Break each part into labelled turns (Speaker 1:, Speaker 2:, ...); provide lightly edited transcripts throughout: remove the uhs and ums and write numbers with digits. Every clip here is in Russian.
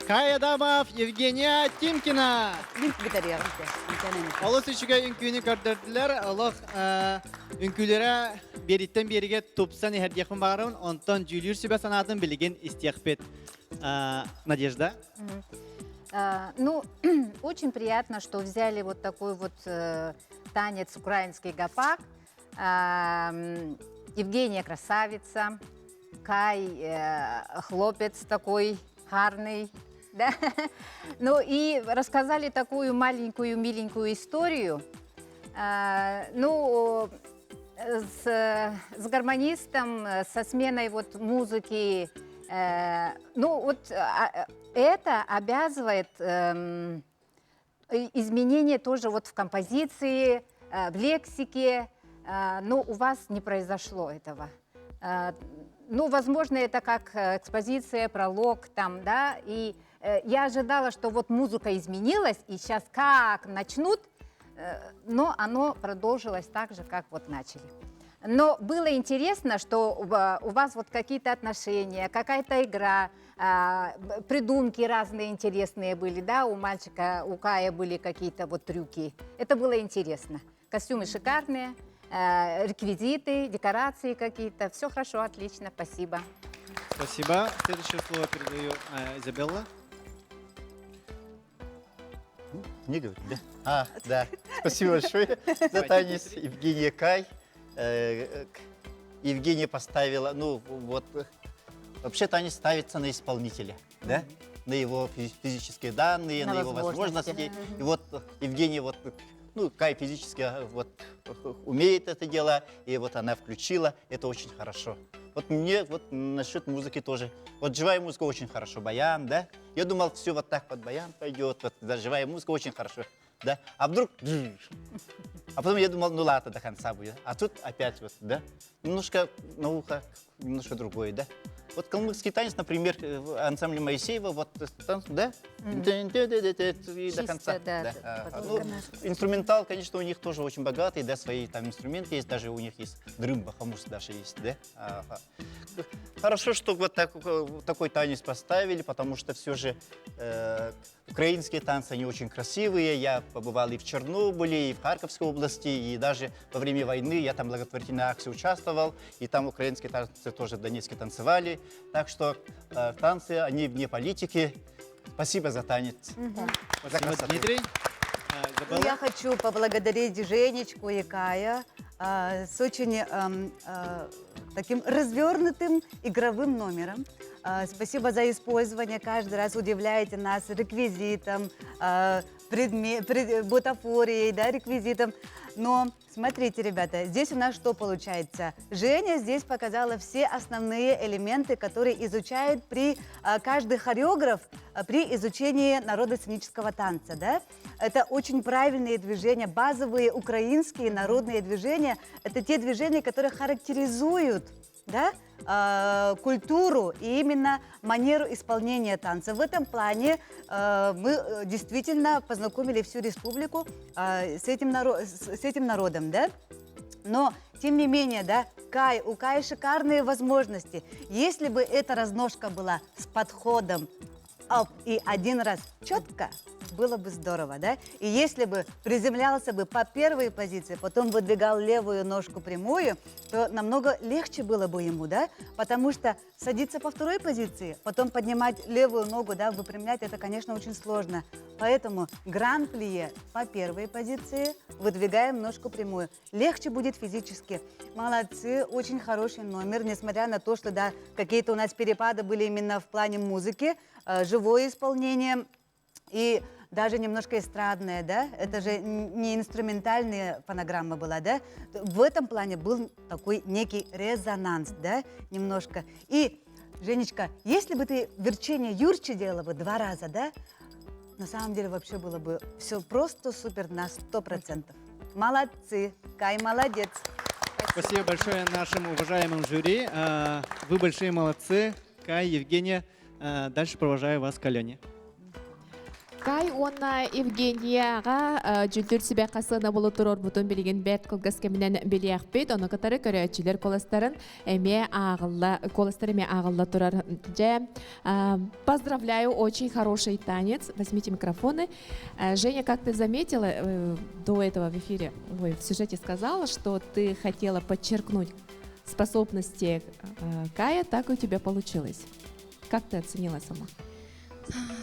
Speaker 1: Кай Адамов, Евгения Тимкина. Олыс үшіге үнкүйіні көрдірділер. Олық үнкүйлері беріттен беріге топсан әрдеқін бағарымын. Онтан Джулиур себе санатын білеген истеқпет. Надежда?
Speaker 2: Ну, очень приятно, что взяли вот такой вот танец украинский гопак. Евгения красавица, Кай хлопец такой гарный. Да? Ну и рассказали такую маленькую, миленькую историю. Ну, с гармонистом, со сменой вот музыки. Ну вот это обязывает изменения тоже вот в композиции, в лексике. Но у вас не произошло этого. Ну, возможно, это как экспозиция, пролог там, да, и я ожидала, что вот музыка изменилась, и сейчас как начнут, но оно продолжилось так же, как вот начали. Но было интересно, что у вас вот какие-то отношения, какая-то игра, придумки разные интересные были, да, у мальчика, у Кая были какие-то вот трюки. Это было интересно. Костюмы шикарные. Реквизиты, декорации какие-то. Все хорошо, отлично, спасибо.
Speaker 1: Спасибо. Следующее слово передаю Изабелла.
Speaker 3: Не говорю, да? Да. Спасибо большое за танец, Евгения Кай. Евгения поставила, ну вот, вообще танец ставится на исполнителя, да? На его физические данные, на его возможности. И вот Евгения вот... Ну, Кай физически вот умеет это дело, и вот она включила, это очень хорошо. Вот мне вот насчет музыки тоже. Вот живая музыка очень хорошо, баян, да? Я думал, все вот так вот баян пойдет, вот да, живая музыка очень хорошо, да? А вдруг... А потом я думал, ну ладно, до конца будет. А тут опять вот, да? Немножко на ухо, немножко другое, да? Вот калмыцкий танец, например, ансамбль Моисеева, вот, да? И до конца. Ну, инструментал, конечно, у них тоже очень богатый, да, свои там инструменты есть, даже у них есть дрымба, хамус даже есть, да? Хорошо, что вот такой танец поставили, потому что все же украинские танцы, они очень красивые. Я побывал и в Чернобыле, и в Харьковской области, и даже во время войны я там в благотворительной акции участвовал, и там украинские танцы тоже в Донецке танцевали. Так что танцы, они вне политики. Спасибо за танец.
Speaker 1: Спасибо, Дмитрий.
Speaker 4: Я хочу поблагодарить Женечку и Кая с очень таким развернутым игровым номером. Спасибо за использование. Каждый раз удивляете нас реквизитом, бутафорией, да, реквизитом. Но смотрите, ребята, здесь у нас что получается? Женя здесь показала все основные элементы, которые изучает каждый хореограф при изучении народно-сценического танца. Да? Это очень правильные движения, базовые украинские народные движения. Это те движения, которые характеризуют, да, культуру и именно манеру исполнения танца. В этом плане мы действительно познакомили всю республику с этим народом, да? Но, тем не менее, да, у Кая шикарные возможности. Если бы эта разножка была с подходом и один раз четко, было бы здорово, да? И если бы приземлялся бы по первой позиции, потом выдвигал левую ножку прямую, то намного легче было бы ему, да? Потому что садиться по второй позиции, потом поднимать левую ногу, да, выпрямлять, это, конечно, очень сложно. Поэтому гран-плие по первой позиции, выдвигаем ножку прямую. Легче будет физически. Молодцы, очень хороший номер, несмотря на то, что, да, какие-то у нас перепады были именно в плане музыки, живое исполнение и даже немножко эстрадная, да, это же не инструментальная фонограмма была, да, в этом плане был такой некий резонанс, да, немножко. И, Женечка, если бы ты верчение Юрчи делала бы 2 раза, да, на самом деле вообще было бы все просто супер на 100%. Молодцы, Кай, молодец.
Speaker 1: Спасибо большое нашим уважаемым жюри. Вы большие молодцы. Кай, Евгения. Дальше провожаю вас к Алене.
Speaker 5: Кай онна Евгенияға жүлдер себе қасына болу тұрор бұтын білген бәт қылғыз кемінен білияқ бейт, оны қатары көрәтшілер коластарын әме ағылла тұрар. Поздравляю, очень хороший танец. Возьмите микрофоны. Женя, как ты заметила до этого в эфире, в сюжете сказала, что ты хотела подчеркнуть способности Кая, так и у тебя получилось. Как ты оценила сама?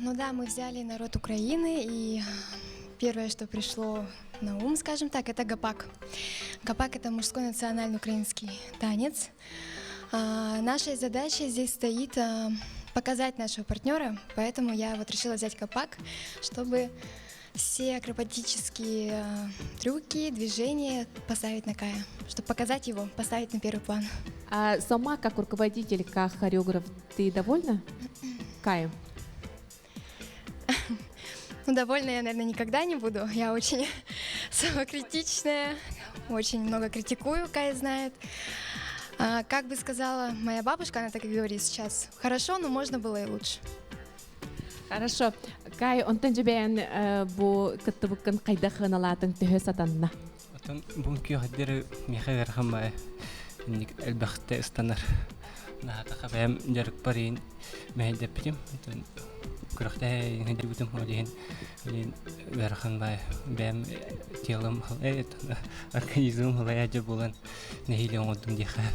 Speaker 6: Ну да, мы взяли народ Украины, и первое, что пришло на ум, скажем так, это гапак. Гапак — это мужской национальный украинский танец. Наша задача здесь стоит показать нашего партнера, поэтому я вот решила взять гапак, чтобы все акробатические трюки, движения поставить на Кая, чтобы показать его, поставить на первый план.
Speaker 5: А сама, как руководитель, как хореограф, ты довольна Каем?
Speaker 6: Ну, довольна я, наверное, никогда не буду. Я очень самокритичная, очень много критикую, Кай знает. Как бы сказала моя бабушка, она так и говорит сейчас: хорошо, но можно было и лучше.
Speaker 5: Хорошо. Кай, онтан жібән бұ күтті бұқын қайда қыналатын түхі сатанына?
Speaker 7: Отан бұн күйіғаддері меха ғарқамай әлбәқті ұстанар. Нағатаға бәйім жарық барейін мәйдеп бітім. Күріқті ғадыр бұтым олейін ғарқамай бәйім телім организм ғалай болан нәхейлі оңыдым дейхай.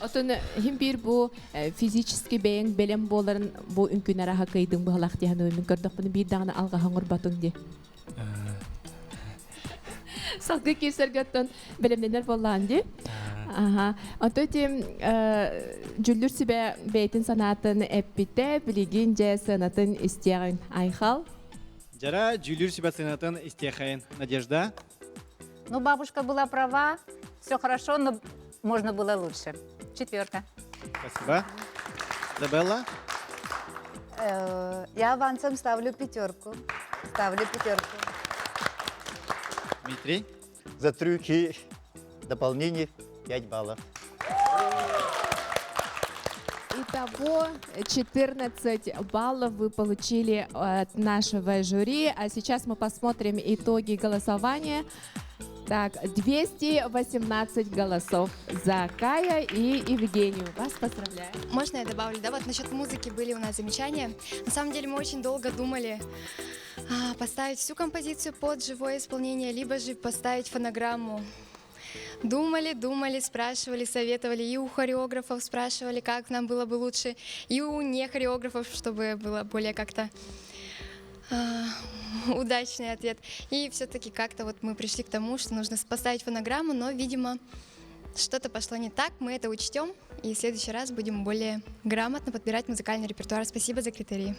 Speaker 5: Отын хим бир бу физически бәйін бәлем боларын бу үнкүн араға кайдың бұғалақ дейін өмін көрдік бұны бір дағына алға хаңыр батың де. Салғы кесергеттен бәлемденер болған де. Отөте жүлдір себе бәйтін санатын әппіте білеген жә санатын істеғін айхал.
Speaker 1: Жара жүлдір себе санатын істеғын. Надежда?
Speaker 2: Ну, бабушка была права, все хорошо, но можно было лучше. 4.
Speaker 1: Спасибо. Изабелла?
Speaker 4: Я авансом ставлю 5. Ставлю 5.
Speaker 1: Дмитрий?
Speaker 3: За трюки дополнение 5 баллов.
Speaker 5: Итого 14 баллов вы получили от нашего жюри. А сейчас мы посмотрим итоги голосования. Так, 218 голосов за Кая и Евгению. Вас поздравляю.
Speaker 6: Можно я добавлю? Да, вот насчет музыки были у нас замечания. На самом деле мы очень долго думали поставить всю композицию под живое исполнение, либо же поставить фонограмму. Думали, спрашивали, советовали, и у хореографов спрашивали, как нам было бы лучше, и у не хореографов, чтобы было более как-то удачный ответ. И все-таки как-то вот мы пришли к тому, что нужно поставить фонограмму, но, видимо, что-то пошло не так. Мы это учтем, и в следующий раз будем более грамотно подбирать музыкальный репертуар. Спасибо за критерии.